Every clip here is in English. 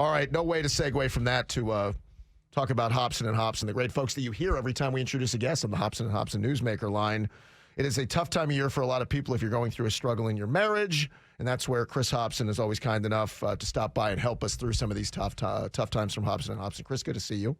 All right, no way to segue from that to talk about Hobson and Hobson, the great folks that you hear every time we introduce a guest on the Hobson and Hobson Newsmaker line. It is a tough time of year for a lot of people if you're going through a struggle in your marriage, and that's where Chris Hobson is always kind enough to stop by and help us through some of these tough times from Hobson and Hobson. Chris, good to see you.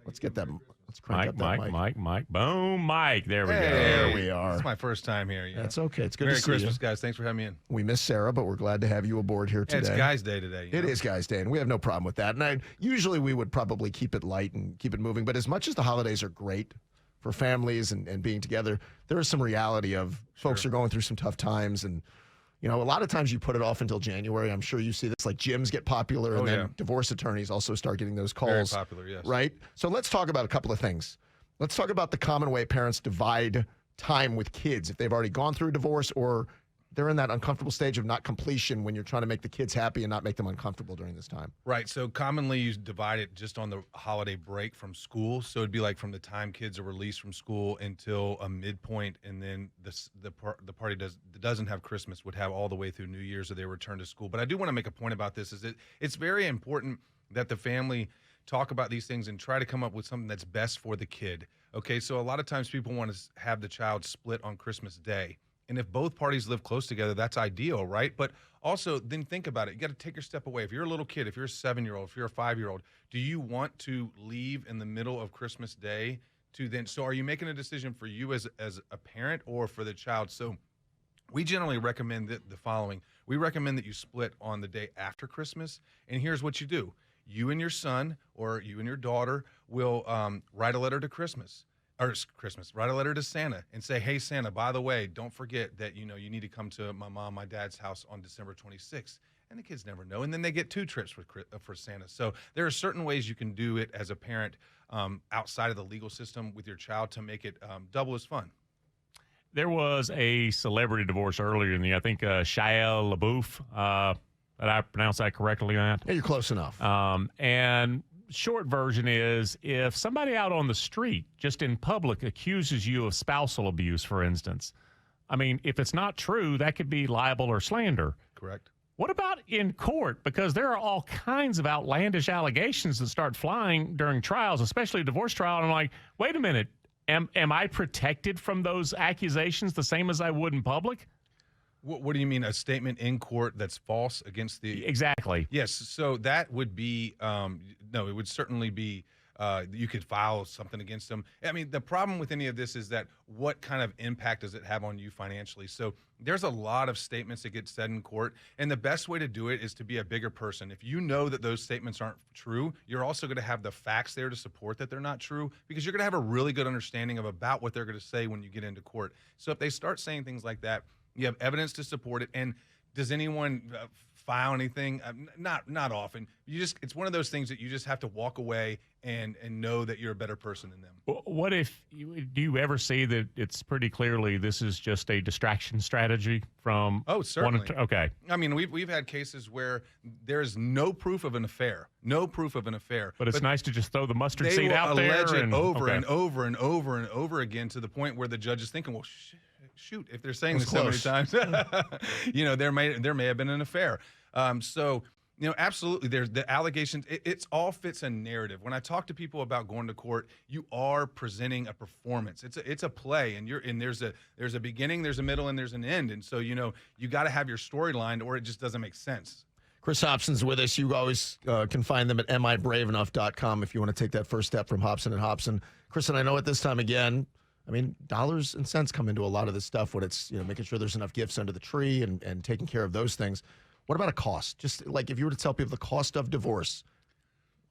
Let's get that. Let's crank up that mic. Boom, Mike. There we go. There we are. It's my first time here. That's okay. It's good Merry to see Christmas, you. guys. Thanks for having me in. We miss Sarah, but we're glad to have you aboard here today. It's Guys' Day today. It is Guys' Day, and we have no problem with that. And usually we would probably keep it light and keep it moving, but as much as the holidays are great for families and being together, there is some reality of folks are going through some tough times. And, you know, a lot of times you put it off until January. I'm sure you see this, like gyms get popular and then divorce attorneys also start getting those calls. Very popular, yes. Right? So let's talk about a couple of things. Let's talk about the common way parents divide time with kids if they've already gone through a divorce or they're in that uncomfortable stage of not completion when you're trying to make the kids happy and not make them uncomfortable during this time. Right. So commonly you divide it just on the holiday break from school. So it'd be like from the time kids are released from school until a midpoint, and then the party that doesn't have Christmas would have all the way through New Year's, or they return to school. But I do want to make a point about this: is that it's very important that the family talk about these things and try to come up with something that's best for the kid. Okay. So a lot of times people want to have the child split on Christmas Day. And if both parties live close together, that's ideal, right? But also, then think about it. You got to take your step away. If you're a little kid, if you're a 7-year-old, if you're a 5-year-old, do you want to leave in the middle of Christmas Day to then? So are you making a decision for you as a parent or for the child? So we generally recommend the following. We recommend that you split on the day after Christmas. And here's what you do. You and your son or you and your daughter will write a letter to write a letter to Santa and say, hey, Santa, by the way, don't forget that, you need to come to my mom, my dad's house on December 26th. And the kids never know. And then they get 2 trips for Santa. So there are certain ways you can do it as a parent outside of the legal system with your child to make it double as fun. There was a celebrity divorce earlier in the year. I think Shia LaBeouf, did I pronounce that correctly, Matt? Yeah, you're close enough. And short version is if somebody out on the street, just in public, accuses you of spousal abuse, for instance, I mean, if it's not true, that could be libel or slander. Correct. What about in court? Because there are all kinds of outlandish allegations that start flying during trials, especially a divorce trial. And I'm like, wait a minute, am I protected from those accusations the same as I would in public? What do you mean, a statement in court that's false against the... Exactly. Yes, so that would be, no, it would certainly be, you could file something against them. I mean, the problem with any of this is that what kind of impact does it have on you financially? So there's a lot of statements that get said in court, and the best way to do it is to be a bigger person. If you know that those statements aren't true, you're also going to have the facts there to support that they're not true, because you're going to have a really good understanding of about what they're going to say when you get into court. So if they start saying things like that, you have evidence to support it. And does anyone file anything? Not often. It's one of those things that you just have to walk away and know that you're a better person than them. What if do you ever see that it's pretty clearly this is just a distraction strategy from? Oh, certainly. Okay. I mean, we've had cases where there is no proof of an affair. But it's nice to just throw the mustard seed out there. They will allege it over and over and over and over again to the point where the judge is thinking, well, shoot, if they're saying this so many times, there may have been an affair. So, absolutely, there's the allegations. It's all fits a narrative. When I talk to people about going to court, you are presenting a performance. It's a play, and there's a beginning, there's a middle, and there's an end. And so, you got to have your storyline, or it just doesn't make sense. Chris Hobson's with us. You always can find them at mibraveenough.com if you want to take that first step from Hobson and Hobson. Chris, and I know at this time again, I mean, dollars and cents come into a lot of this stuff when it's, making sure there's enough gifts under the tree and taking care of those things. What about a cost? Just like if you were to tell people the cost of divorce,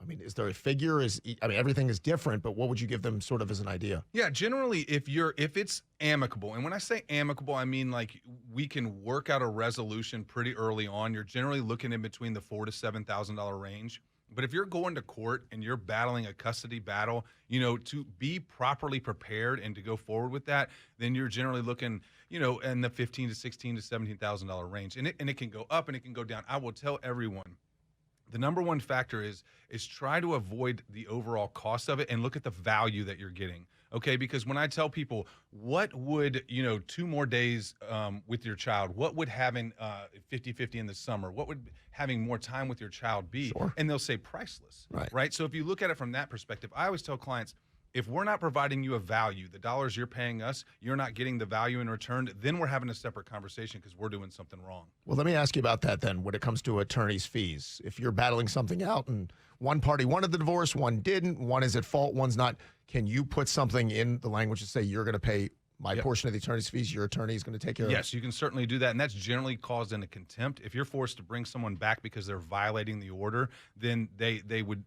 I mean, is there a figure? Everything is different, but what would you give them sort of as an idea? Yeah, generally, if it's amicable, and when I say amicable, I mean like we can work out a resolution pretty early on. You're generally looking in between the $4,000 to $7,000 range. But if you're going to court and you're battling a custody battle, to be properly prepared and to go forward with that, then you're generally looking, in the $15,000 to $16,000 to $17,000 range. And it can go up and it can go down. I will tell everyone, The number one factor is try to avoid the overall cost of it and look at the value that you're getting. Okay, because when I tell people, what would, 2 more days with your child, what would having 50-50 in the summer, what would having more time with your child be? Sure. And they'll say priceless, Right. right? So if you look at it from that perspective, I always tell clients, if we're not providing you a value, the dollars you're paying us, you're not getting the value in return, then we're having a separate conversation because we're doing something wrong. Well, let me ask you about that then when it comes to attorney's fees. If you're battling something out and one party wanted the divorce, one didn't, one is at fault, one's not, can you put something in the language to say you're going to pay my portion of the attorney's fees, your attorney is going to take care of it? Yes, you can certainly do that, and that's generally caused in a contempt. If you're forced to bring someone back because they're violating the order, then they would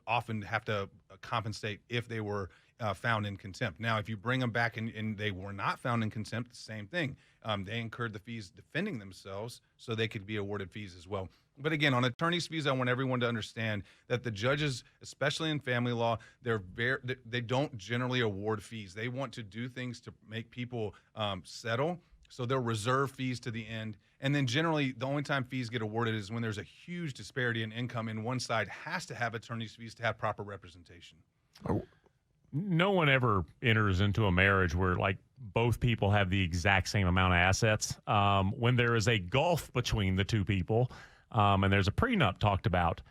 often have to compensate if they were found in contempt. Now, if you bring them back and they were not found in contempt, the same thing. They incurred the fees defending themselves, so they could be awarded fees as well. But again, on attorney's fees, I want everyone to understand that the judges, especially in family law, they don't generally award fees. They want to do things to make people settle, so they'll reserve fees to the end. And then generally, the only time fees get awarded is when there's a huge disparity in income, and one side has to have attorney's fees to have proper representation. No one ever enters into a marriage where like both people have the exact same amount of assets. When there is a gulf between the two people, and there's a prenup talked about,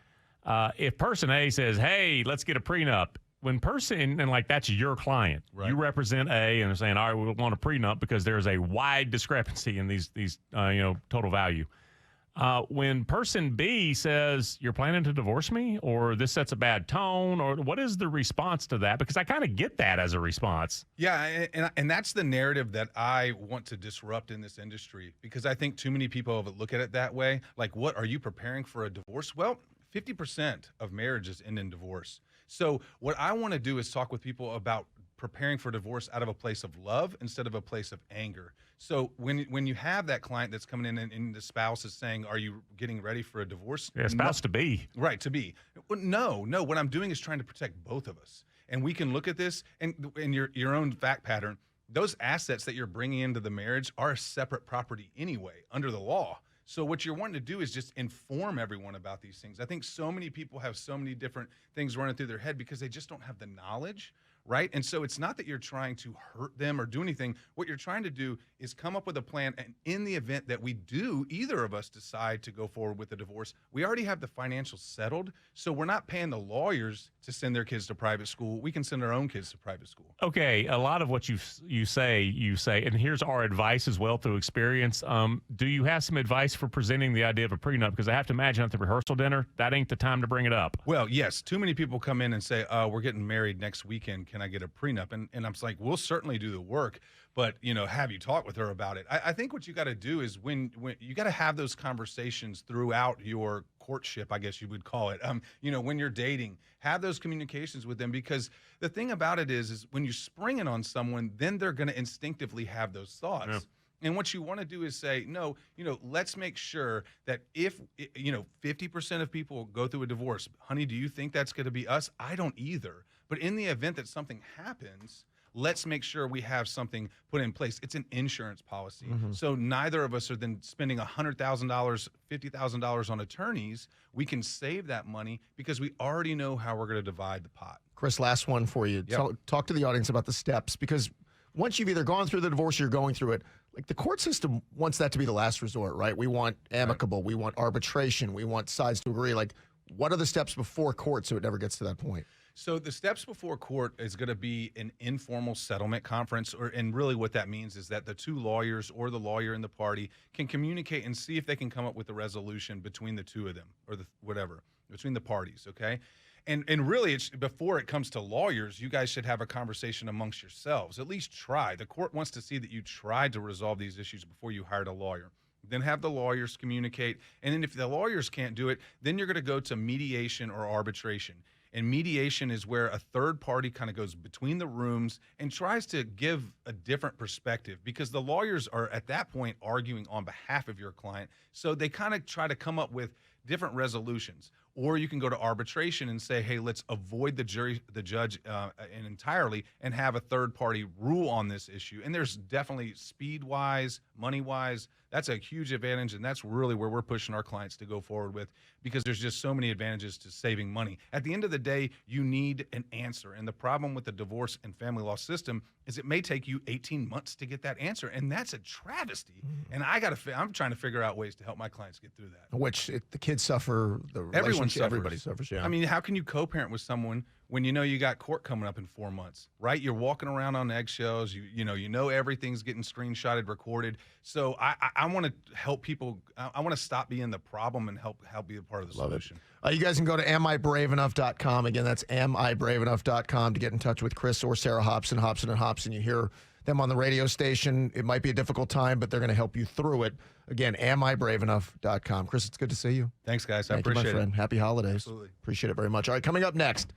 if person A says, hey, let's get a prenup, when person, and like that's your client, Right. you represent A and they're saying, all right, we want a prenup because there's a wide discrepancy in these total value. When person B says, you're planning to divorce me, or this sets a bad tone, or what is the response to that? Because I kind of get that as a response. Yeah, and that's the narrative that I want to disrupt in this industry, because I think too many people look at it that way. Like, what, are you preparing for a divorce? Well, 50% of marriages end in divorce. So what I want to do is talk with people about preparing for divorce out of a place of love instead of a place of anger. So when you have that client that's coming in and the spouse is saying, are you getting ready for a divorce? Yeah, spouse to be. Right, to be. No, what I'm doing is trying to protect both of us. And we can look at this and in your own fact pattern, those assets that you're bringing into the marriage are a separate property anyway under the law. So what you're wanting to do is just inform everyone about these things. I think so many people have so many different things running through their head because they just don't have the knowledge, right? And so it's not that you're trying to hurt them or do anything. What you're trying to do is come up with a plan, and in the event that we do, either of us decide to go forward with the divorce, we already have the financials settled, so we're not paying the lawyers to send their kids to private school. We can send our own kids to private school. Okay, a lot of what you say, and here's our advice as well through experience. Do you have some advice for presenting the idea of a prenup? Because I have to imagine at the rehearsal dinner, that ain't the time to bring it up. Well, yes, too many people come in and say, we're getting married next weekend. Can I get a prenup? And I'm like, we'll certainly do the work, but, have you talked with her about it? I think what you got to do is when you got to have those conversations throughout your courtship, I guess you would call it. When you're dating, have those communications with them, because the thing about it is when you spring it on someone, then they're going to instinctively have those thoughts. Yeah. And what you want to do is say, no, let's make sure that if, 50% of people go through a divorce, honey, do you think that's going to be us? I don't either. But in the event that something happens, let's make sure we have something put in place. It's an insurance policy. Mm-hmm. So neither of us are then spending $100,000, $50,000 on attorneys. We can save that money because we already know how we're going to divide the pot. Chris, last one for you. Yep. Talk to the audience about the steps, because once you've either gone through the divorce or you're going through it, like the court system wants that to be the last resort, right? We want amicable, right. We want arbitration, we want sides to agree. Like, what are the steps before court so it never gets to that point? So the steps before court is going to be an informal settlement conference, and really what that means is that the two lawyers or the lawyer and the party can communicate and see if they can come up with a resolution between the two of them, or between the parties, okay? And really, it's before it comes to lawyers, you guys should have a conversation amongst yourselves. At least try. The court wants to see that you tried to resolve these issues before you hired a lawyer. Then have the lawyers communicate. And then if the lawyers can't do it, then you're going to go to mediation or arbitration. And mediation is where a third party kind of goes between the rooms and tries to give a different perspective, because the lawyers are at that point arguing on behalf of your client. So they kind of try to come up with different resolutions. or you can go to arbitration and say, hey, let's avoid the judge and entirely, and have a third party rule on this issue. And there's definitely speed-wise, money-wise, that's a huge advantage, and that's really where we're pushing our clients to go forward with, because there's just so many advantages to saving money. At the end of the day, you need an answer, and the problem with the divorce and family law system is it may take you 18 months to get that answer, and that's a travesty. And I'm trying to figure out ways to help my clients get through that. Which the kids suffer, the Everyone relationship, suffers. everybody suffers. Yeah. I mean, how can you co-parent with someone when you know you got court coming up in 4 months, right? You're walking around on eggshells. You know everything's getting screenshotted, recorded. So I want to help people. I want to stop being the problem and help be a part of the solution. You guys can go to amibraveenough.com. Again, that's amibraveenough.com to get in touch with Chris or Sarah Hobson, Hobson and Hobson. You hear them on the radio station. It might be a difficult time, but they're going to help you through it. Again, amibraveenough.com. Chris, it's good to see you. Thanks, guys. I Thank you, appreciate my friend. it. Happy holidays. Absolutely. Appreciate it very much. All right, coming up next.